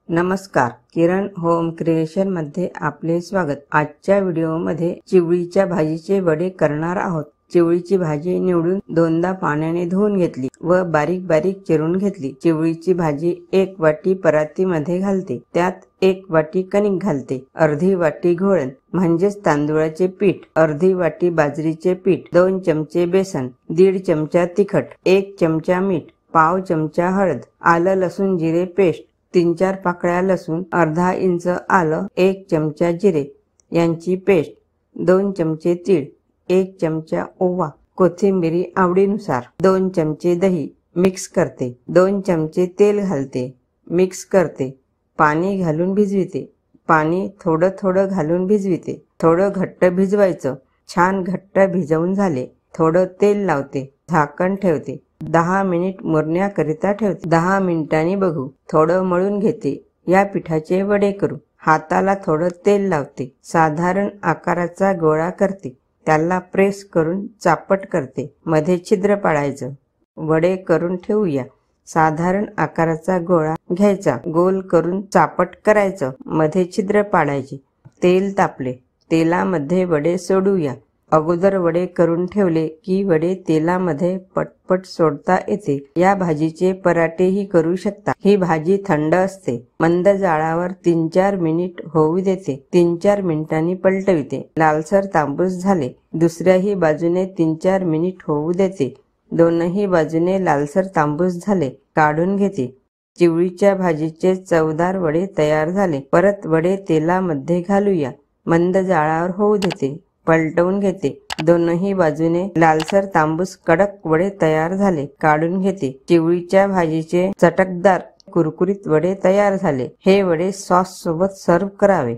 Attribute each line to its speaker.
Speaker 1: नमस्कार, किरण home creation मध्ये आपले स्वागत। आजच्या व्हिडिओमध्ये चिवळीच्या भाजीचे वडे करणार आहोत। चिवळीची भाजी निवडून दोनदा पाण्याने धुवून घेतली व बारीक बारीक चिरून घेतली। चिवळीची भाजी 1 वाटी परातीमध्ये घालते, त्यात 1 वाटी कणिक घालते, अर्धी वाटी घोळण म्हणजेच तांदूळाचे पीठ, अर्धी वाटी बाजरीचे पीठ, 2 चमचे बेसन, 1.5 चमचा तिखट, 1 चमचा मीठ, पाव चमचा हळद, आलं लसूण जिरे पेस्ट, 3-4 पाकळ्या लसूण, अर्धा इंच आलं, 1 चमचा जिरे यांची पेस्ट, 2 चमचे तीळ, 1 चमचा ओवा, कोथिंबीर आवडीनुसार, 2 चमचे दही मिक्स करते, 2 चमचे तेल घालते, मिक्स करते, पाणी घालून भिजविते, पाणी थोडं थोडं घालून भिजविते, थोडं घट्ट भिजवायचं। छान घट्ट भिजवून झाले, थोडं तेल लावते, झाकण ठेवते, 10 मिनिट मुरण्याकरिता ठेवते। 10 मिनिटांनी बघू, थोडं मळून घेते, या पिठाचे वडे करू। हाताला थोडं तेल लावते, साधारण आकाराचा गोळा करते, त्याला प्रेस करून चापट करते, मध्ये छिद्र पाडायचं। वडे करून ठेवूया। साधारण आकाराचा गोळा घ्यायचा, गोल करून चापट करायचं, मध्ये छिद्र पाडायचे। तेल तापले, तेलामध्ये वडे सोडूया। अगोदर वडे करून ठेवले की वडे तेलामध्ये पटपट सोडता येते। या भाजीचे पराठेही करू शकता। ही भाजी थंड असते। मंद जाळावर 3-4 मिनिट होऊ देते, 3-4 मिनिटांनी पलटविते। लालसर तांबूस झाले, दुसऱ्याही बाजूने 3-4 मिनिट होऊ देते, दोनही बाजूने लालसर तांबूस झाले, काढून घेते। चिवळीच्या भाजीचे चवदार वडे तयार झाले। परत वडे तेलामध्ये घालूया, मंद जाळावर होऊ देते, पलटवून घेते, दोनही बाजूने लालसर तांबूस कडक वडे तयार झाले, काढून घेते। चिवळीच्या भाजीचे चटकदार कुरकुरीत वडे तयार झाले। हे वडे सॉस सोबत सर्व करावे।